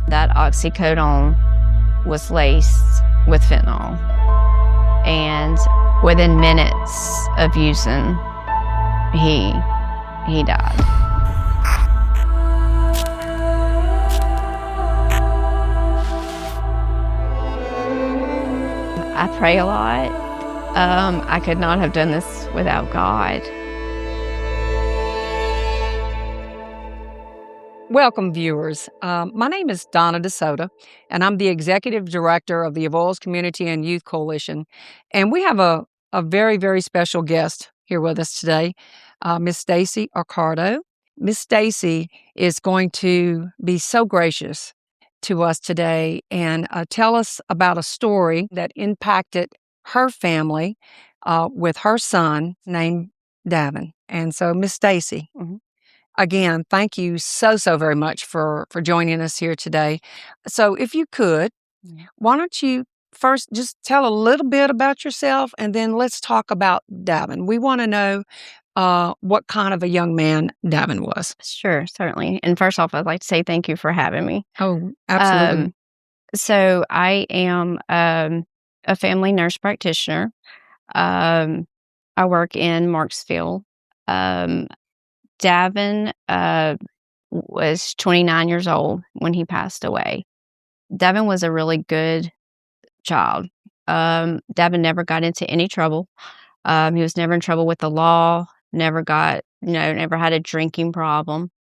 That oxycodone was laced with fentanyl. And within minutes of using, he died. I pray a lot. I could not have done this without God. Welcome, viewers. My name is Donna DeSoto, and I'm the Executive Director of the Avoyelles Community and Youth Coalition. And we have a very, very special guest here with us today, Miss Stacy Accardo. Miss Stacy is going to be so gracious to us today and tell us about a story that impacted her family with her son named Davin. And so, Miss Stacy, again, thank you so very much for joining us here today. So if you could, why don't you first just tell a little bit about yourself, and then let's talk about Davin. We want to know what kind of a young man Davin was. Sure, certainly. And first off, I'd like to say thank you for having me. Oh, absolutely. So I am a family nurse practitioner. I work in Marksville. Davin was 29 years old when he passed away. Davin was a really good child. Davin never got into any trouble. He was never in trouble with the law, never had a drinking problem.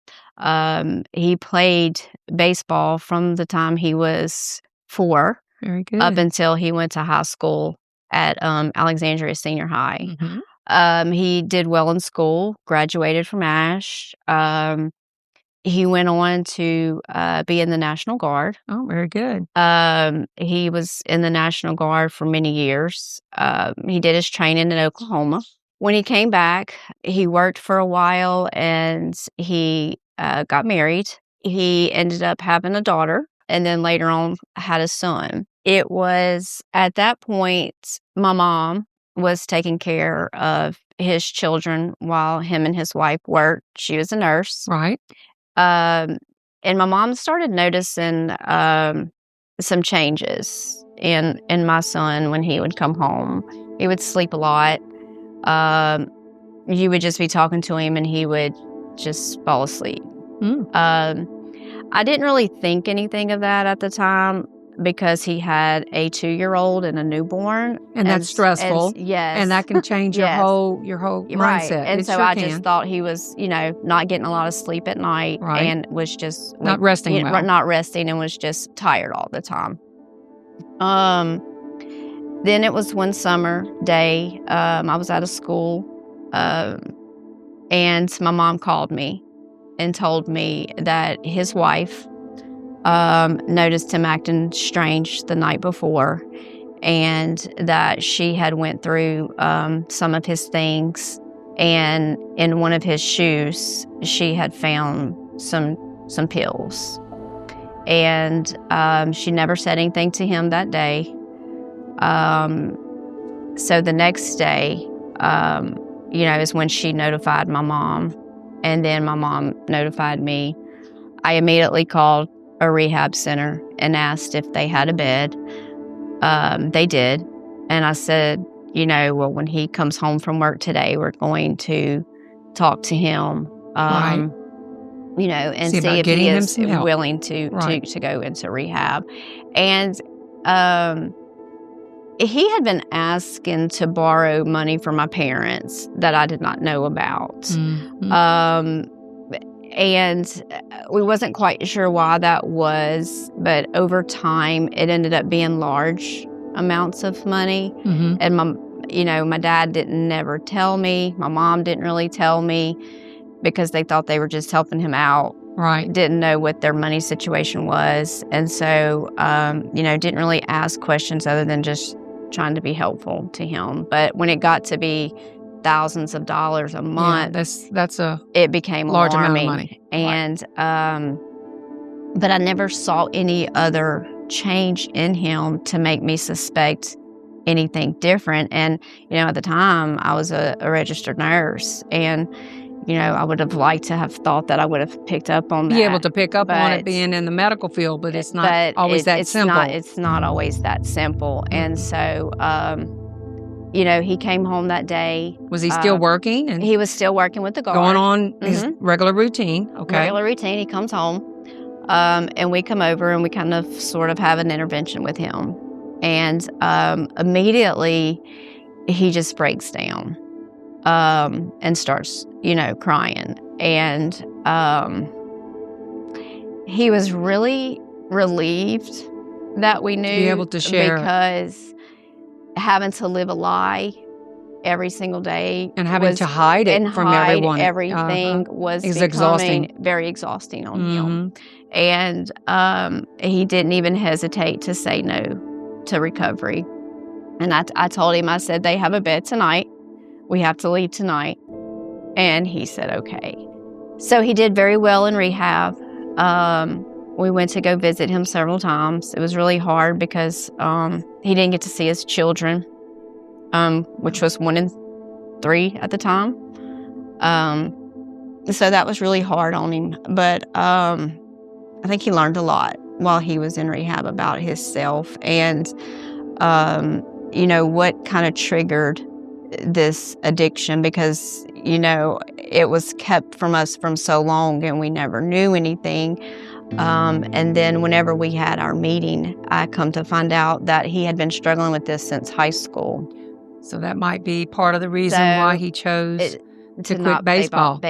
He played baseball from the time he was 4 Very good. up until he went to high school at Alexandria Senior High. He did well in school, graduated from Ash. He went on to be in the National Guard. Oh, very good. He was in the National Guard for many years. He did his training in Oklahoma. When he came back, he worked for a while and he got married. He ended up having a daughter and then later on had a son. It was at that point my mom was taking care of his children while him and his wife worked. She was a nurse. Right. And my mom started noticing some changes in my son when he would come home. He would sleep a lot. You would just be talking to him and he would just fall asleep. I didn't really think anything of that at the time, because he had a 2-year-old and a newborn. And that's stressful. Yes. And that can change your whole Right. mindset. And It so sure I can. just thought he was, not getting a lot of sleep at night. Right. And was just Not resting well. Not resting, and was just tired all the time. Then it was one summer day. I was out of school, and my mom called me and told me that his wife noticed him acting strange the night before, and that she had went through some of his things, and in one of his shoes she had found some pills, and she never said anything to him that day. So the next day, is when she notified my mom, and then my mom notified me. I immediately called a rehab center and asked if they had a bed. They did. And I said, well, when he comes home from work today, we're going to talk to him, and see if he is willing to go into rehab. And he had been asking to borrow money from my parents that I did not know about. And we wasn't quite sure why that was, but over time it ended up being large amounts of money. And my dad didn't never tell me. My mom didn't really tell me, because they thought they were just helping him out. Right. Didn't know what their money situation was. And so, didn't really ask questions other than just trying to be helpful to him. But when it got to be thousands of dollars a month, it became large alarming. Amount of money. And but I never saw any other change in him to make me suspect anything different. And at the time I was a registered nurse, and I would have liked to have thought that I would have picked up on that. Be able to pick up on it but- being in the medical field, but it's not but always that it's simple. It's not always that simple. And so, he came home that day. Was he still working? And he was still working with the guard. going on his regular routine. Okay. Regular routine. He comes home, and we come over and we kind of sort of have an intervention with him. And immediately he just breaks down and starts, crying. And he was really relieved that we knew, to be able to share, because having to live a lie every single day and having to hide it from everyone, everything was becoming exhausting. very exhausting on him. And he didn't even hesitate to say no to recovery. And I told him, I said, they have a bed tonight. We have to leave tonight. And he said, okay. So he did very well in rehab. We went to go visit him several times. It was really hard because he didn't get to see his children, which was 1 and 3 at the time. So that was really hard on him. But I think he learned a lot while he was in rehab about himself and, what kind of triggered this addiction, because, it was kept from us from so long and we never knew anything. And then whenever we had our meeting, I come to find out that he had been struggling with this since high school. So that might be part of the reason why he chose to quit not baseball.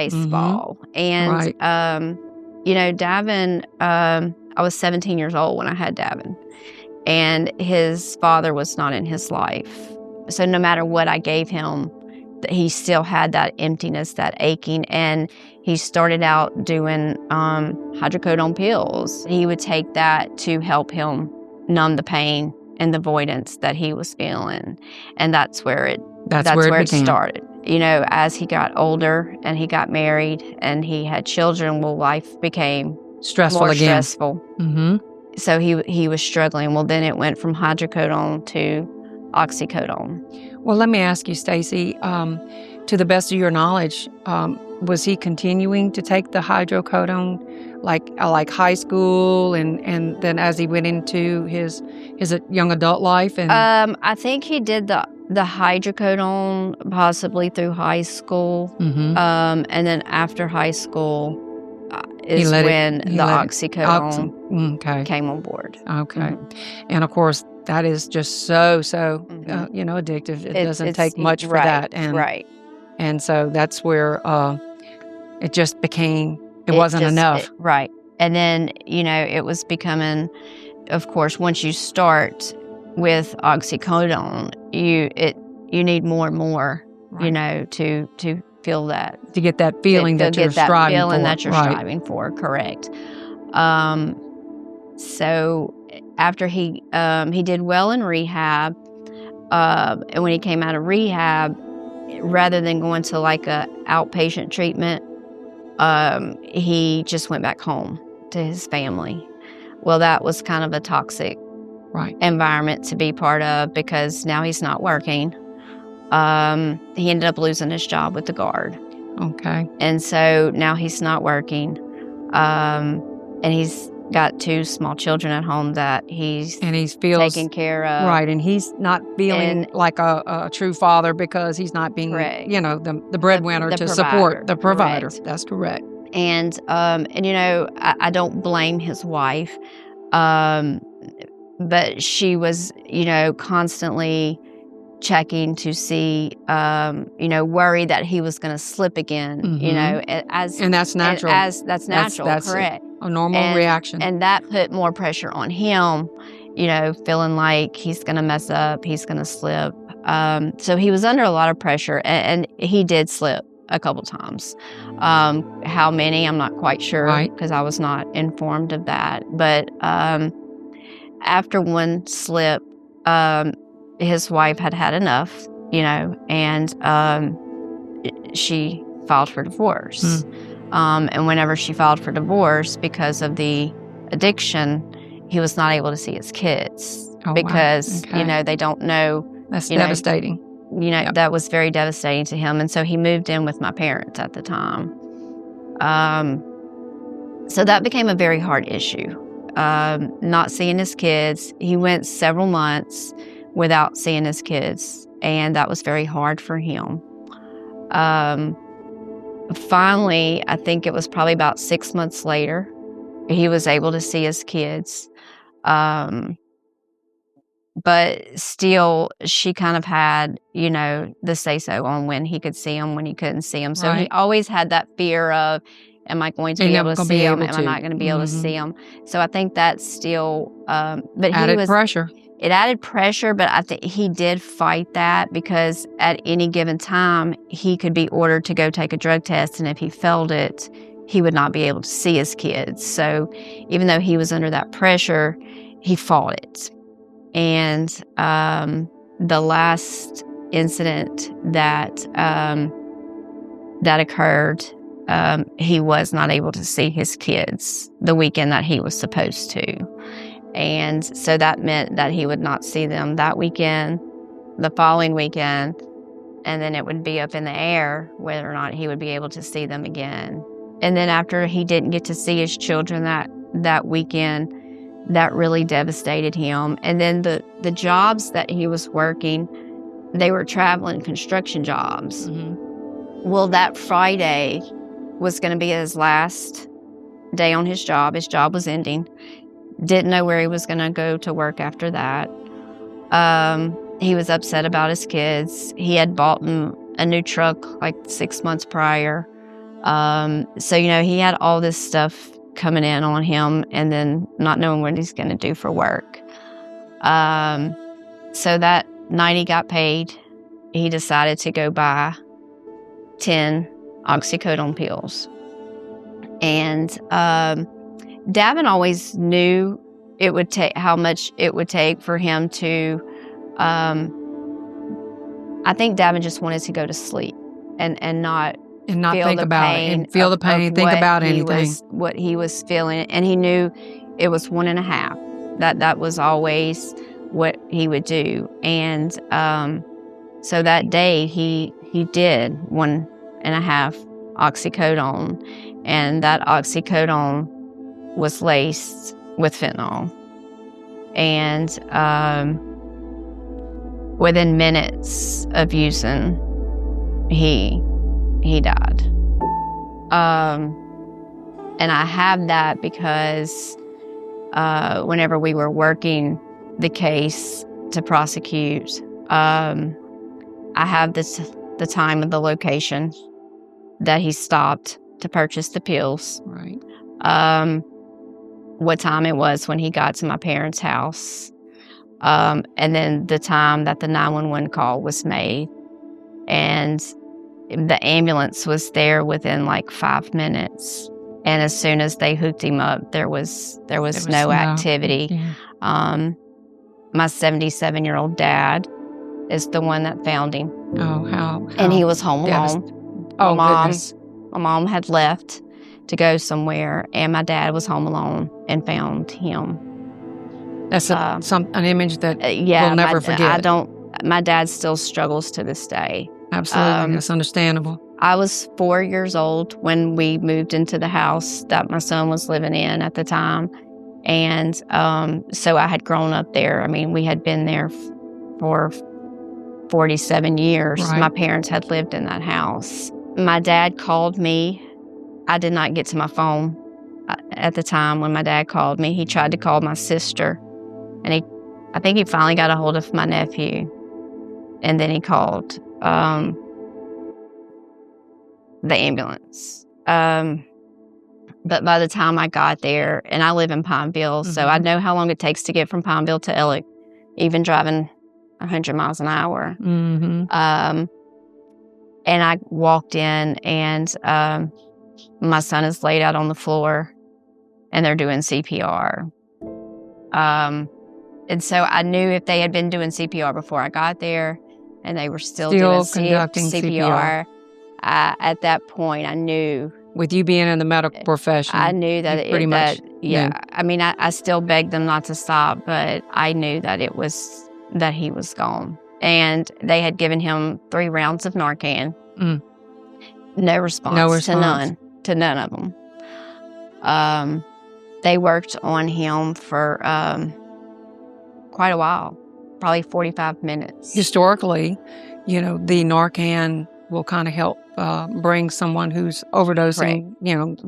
And, Right. Davin, I was 17 years old when I had Davin, and his father was not in his life. So no matter what I gave him, he still had that emptiness, that aching. And he started out doing hydrocodone pills. He would take that to help him numb the pain and the avoidance that he was feeling. And that's where it started. As he got older and he got married and he had children, life became Stressful more again. stressful. So he was struggling. Well, then it went from hydrocodone to oxycodone. Well, let me ask you, Stacy, to the best of your knowledge, was he continuing to take the hydrocodone like high school and then as he went into his young adult life? And I think he did the hydrocodone possibly through high school. And then after high school is when the oxycodone came on board. Okay. And of course, that is just so addictive. It doesn't take much for that. And, and so that's where it just became, it wasn't enough. Right. And then, it was becoming, of course, once you start with oxycodone, you need more and more, to feel that. To get that feeling that you're striving for. That you're striving for, correct. So after he did well in rehab, and when he came out of rehab, rather than going to like a outpatient treatment, he just went back home to his family. Well, that was kind of a toxic environment to be part of, because now he's not working. He ended up losing his job with the guard. Okay. And so now he's not working. And he's got 2 small children at home that he's taking care of. Right, and he's not feeling like a true father because he's not being, the breadwinner to support the provider. Correct. That's correct. And I don't blame his wife, but she was, constantly checking to see, worried that he was going to slip again, and that's natural. That's natural, that's correct. A normal reaction. And that put more pressure on him, feeling like he's going to mess up, he's going to slip. So he was under a lot of pressure, and he did slip a couple times. How many, I'm not quite sure, because I was not informed of that. But after one slip, his wife had enough, and she filed for divorce. And whenever she filed for divorce, because of the addiction, he was not able to see his kids because, they don't know. That's devastating. That was very devastating to him. And so he moved in with my parents at the time. So that became a very hard issue. Not seeing his kids. He went several months without seeing his kids, and that was very hard for him. Finally, I think it was probably about 6 months later, he was able to see his kids. But still, she kind of had, the say-so on when he could see them, when he couldn't see them. So he always had that fear of, am I going to be able to see them? Am I not going to be able to see them? So I think that's still, but added pressure. It added pressure, but I think he did fight that, because at any given time, he could be ordered to go take a drug test, and if he failed it, he would not be able to see his kids. So even though he was under that pressure, he fought it. And the last incident that occurred, he was not able to see his kids the weekend that he was supposed to. And so that meant that he would not see them that weekend, the following weekend, and then it would be up in the air whether or not he would be able to see them again. And then after he didn't get to see his children that weekend, that really devastated him. And then the jobs that he was working, they were traveling construction jobs. Well, that Friday was going to be his last day on his job. His job was ending. Didn't know where he was going to go to work after that. He was upset about his kids. He had bought him a new truck like 6 months prior. So, he had all this stuff coming in on him, and then not knowing what he's going to do for work. So that night he got paid, he decided to go buy 10 oxycodone pills. And Davin always knew it would take how much it would take for him to. I think Davin just wanted to go to sleep and not think about it, and feel the pain, think about anything. What he was feeling, and he knew it was 1.5. That was always what he would do, and so that day he did 1.5 oxycodone, and that oxycodone was laced with fentanyl, and within minutes of using, he died. And I have that because whenever we were working the case to prosecute, I have the time and the location that he stopped to purchase the pills. Right. What time it was when he got to my parents' house. And then the time that the 911 call was made. And the ambulance was there within like 5 minutes. And as soon as they hooked him up, there was no activity. Yeah. My 77-year-old dad is the one that found him. Oh, how and he was home alone. Goodness. My mom had left to go somewhere, and my dad was home alone and found him. That's an image that we'll never forget. My dad still struggles to this day. Absolutely, that's understandable. I was 4 years old when we moved into the house that my son was living in at the time. And so I had grown up there. I mean, we had been there for 47 years. Right. My parents had lived in that house. My dad called me. I did not get to my phone at the time when my dad called me. He tried to call my sister, and I think he finally got a hold of my nephew, and then he called the ambulance. But by the time I got there, and I live in Pineville, so I know how long it takes to get from Pineville to Ellick, even driving 100 miles an hour. And I walked in, and my son is laid out on the floor, and they're doing CPR. And so I knew if they had been doing CPR before I got there, and they were still doing conducting CPR. At that point, I knew. With you being in the medical profession, I knew that pretty much. Yeah. I mean, I still begged them not to stop, but I knew that that he was gone. And they had given him 3 rounds of Narcan. No response to none. to none of them. They worked on him for quite a while, probably 45 minutes. Historically, the Narcan will kind of help bring someone who's overdosing,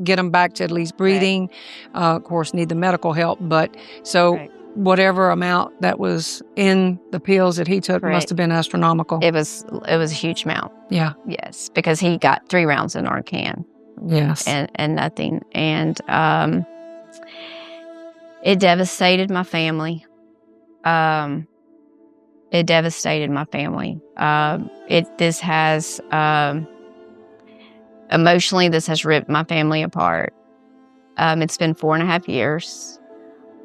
get them back to at least breathing. Of course, need the medical help. But so whatever amount that was in the pills that he took must have been astronomical. It was a huge amount. Yeah. Yes, because he got 3 rounds of Narcan. Yes. And nothing. And it devastated my family. It devastated my family. This has emotionally, this has ripped my family apart. It's been 4.5 years.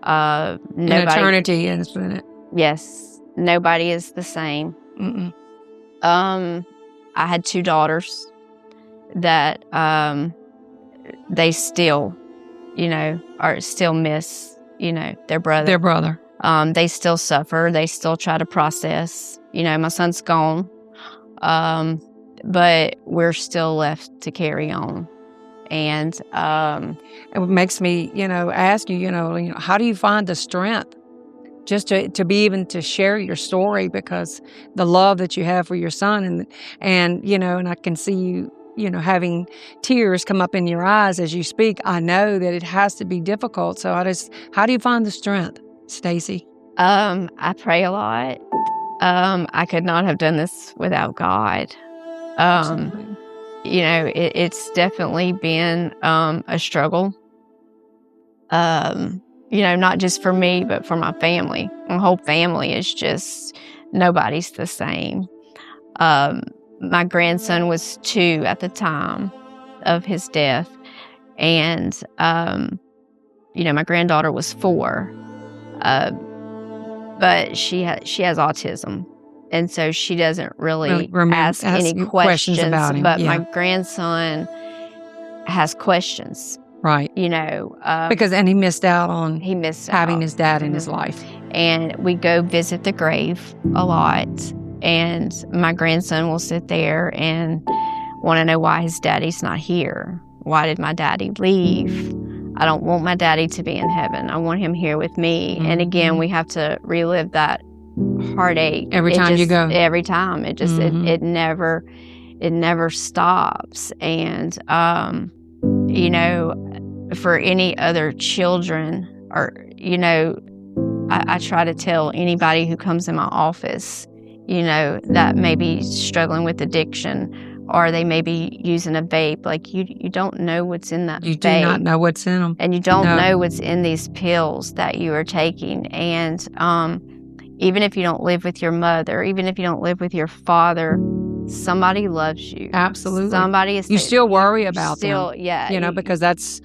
An eternity, isn't it? Yes, nobody is the same. Mm-mm. I had 2 daughters that they still, still miss, their brother. Their brother. They still suffer. They still try to process. My son's gone, but we're still left to carry on. And it makes me, ask you, how do you find the strength just to be even to share your story, because the love that you have for your son and I can see you, having tears come up in your eyes as you speak. I know that it has to be difficult. So how do you find the strength, Stacy? I pray a lot. I could not have done this without God. It's definitely been a struggle. Not just for me, but for my family. My whole family is just, nobody's the same. My grandson was 2 at the time of his death. And, my granddaughter was 4. But she has autism. And so she doesn't really ask any questions about him. But my grandson has questions. Right. Because he missed out on having his dad in his life. And we go visit the grave a lot. And my grandson will sit there and want to know why his daddy's not here. Why did my daddy leave? I don't want my daddy to be in heaven. I want him here with me. Mm-hmm. And again, we have to relive that heartache every time you go. Every time. It just it never stops. And for any other children, or I try to tell anybody who comes in my office, that may be struggling with addiction, or they may be using a vape. Like, you don't know what's in that vape. You do not know what's in them. And you don't know what's in these pills that you are taking. And even if you don't live with your mother, even if you don't live with your father, somebody loves you. Absolutely. Somebody is. You still worry about them. Yeah. Because that's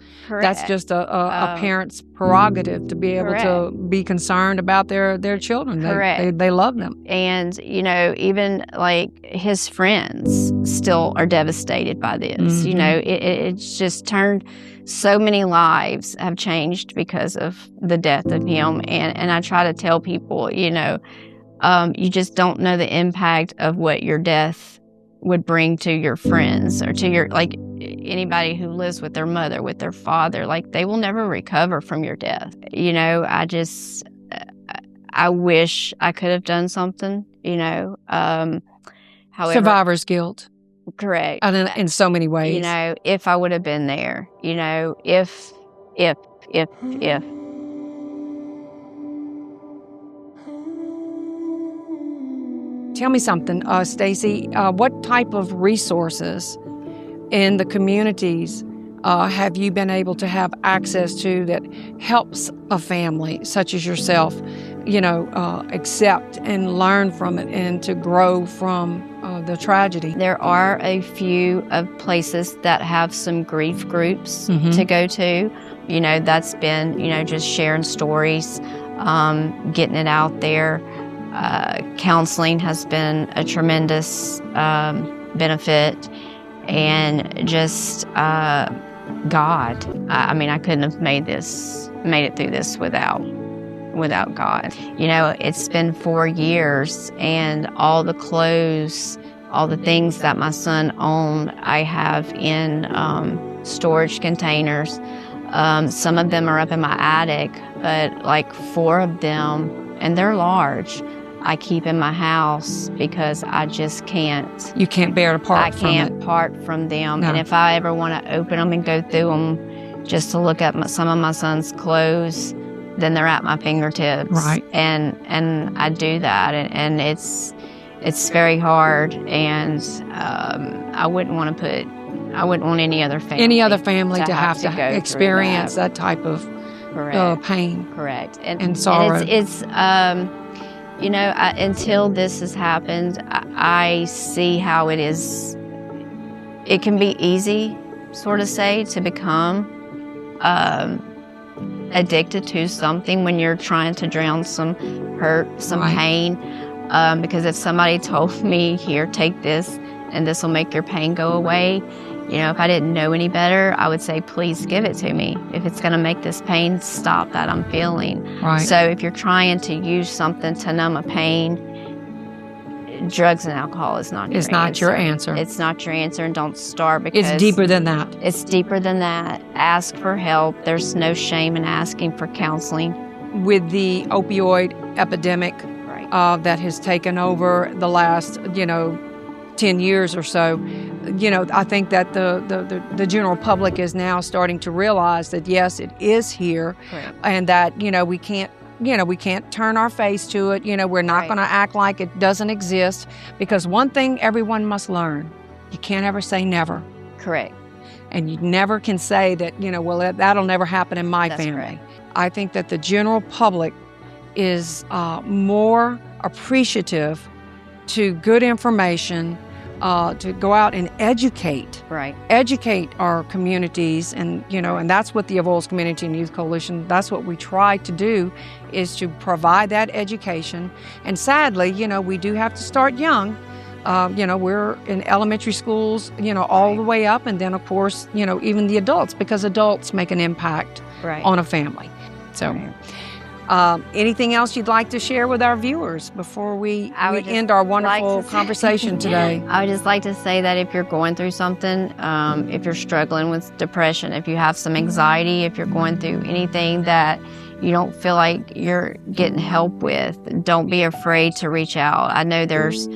just a parent's prerogative to be able to be concerned about their children. Correct. They love them. And, even like his friends still are devastated by this. Mm-hmm. It's just turned, so many lives have changed because of the death of him. And I try to tell people, you just don't know the impact of what your death would bring to your friends, or to your, like, anybody who lives with their mother, with their father. Like, they will never recover from your death. I wish I could have done something, however. Survivor's guilt. Correct. In so many ways. If I would have been there, if. Tell me something, Stacy. What type of resources in the communities have you been able to have access to that helps a family such as yourself, accept and learn from it and to grow from the tragedy? There are a few of places that have some grief groups to go to. That's been, just sharing stories, getting it out there. Counseling has been a tremendous benefit, and just God. I couldn't have made it through this without God. It's been 4 years, and all the clothes all the things that my son owned, I have in storage containers. Some of them are up in my attic, but like 4 of them, and they're large, I keep in my house because I just can't. You can't bear to part from it. I can't part from them. No. And if I ever want to open them and go through them just to look at some of my son's clothes, then they're at my fingertips. Right. And I do that, and it's very hard, and I wouldn't want any other family to have to go experience that type of pain. Correct. And sorrow. And it's until this has happened, I see how it is. It can be easy, sort of say, to become addicted to something when you're trying to drown some hurt, some pain. Because if somebody told me, here, take this, and this will make your pain go away, if I didn't know any better, I would say, please give it to me. If it's going to make this pain stop that I'm feeling. Right. So if you're trying to use something to numb a pain, drugs and alcohol is not your answer. It's not your answer. It's not your answer, and don't start because it's deeper than that. It's deeper than that. Ask for help. There's no shame in asking for counseling. With the opioid epidemic that has taken over the last, 10 years or so, I think that the general public is now starting to realize that, yes, it is here, and that, we can't turn our face to it. We're not going to act like it doesn't exist, because one thing everyone must learn, you can't ever say never. Correct. And you never can say that, well, that'll never happen in my family. Correct. I think that the general public is more appreciative to good information, to go out and educate our communities, and and that's what the Avoyelles Community and Youth Coalition, that's what we try to do, is to provide that education. And sadly, we do have to start young. We're in elementary schools, all the way up, and then of course, even the adults, because adults make an impact on a family. So. Anything else you'd like to share with our viewers before we end our wonderful conversation today? I would just like to say that if you're going through something, if you're struggling with depression, if you have some anxiety, if you're going through anything that you don't feel like you're getting help with, don't be afraid to reach out. I know there's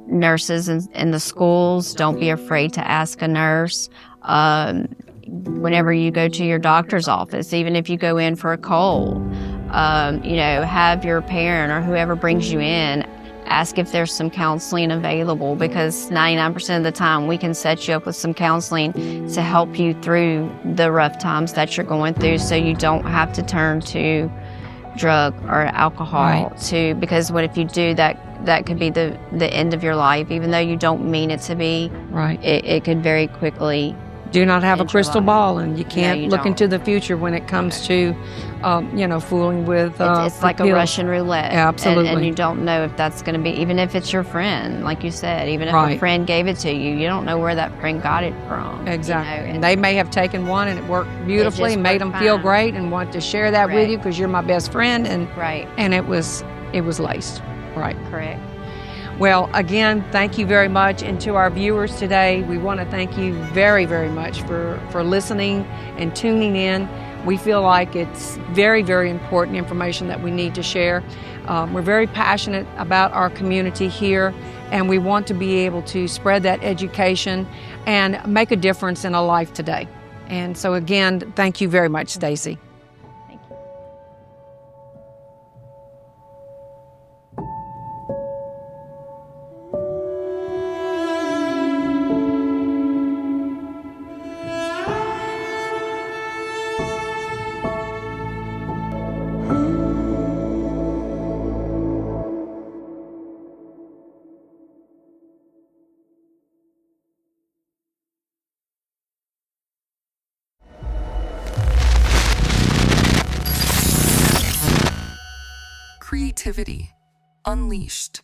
nurses in the schools. Don't be afraid to ask a nurse. Whenever you go to your doctor's office, even if you go in for a cold, have your parent or whoever brings you in ask if there's some counseling available, because 99% of the time we can set you up with some counseling to help you through the rough times that you're going through, so you don't have to turn to drug or alcohol because what if you do that could be the end of your life, even though you don't mean it to be. It could very quickly. Do not have a crystal ball, and you can't look into the future when it comes to, fooling with. It's like a Russian roulette. Absolutely. And you don't know if that's going to be, even if it's your friend, like you said, even if a friend gave it to you, you don't know where that friend got it from. Exactly. And they may have taken one and it worked beautifully, and made them feel great, and want to share that with you because you're my best friend, and it was laced. Correct. Well, again, thank you very much. And to our viewers today, we want to thank you very, very much for listening and tuning in. We feel like it's very, very important information that we need to share. We're very passionate about our community here, and we want to be able to spread that education and make a difference in a life today. And so again, thank you very much, Stacy. Creativity unleashed.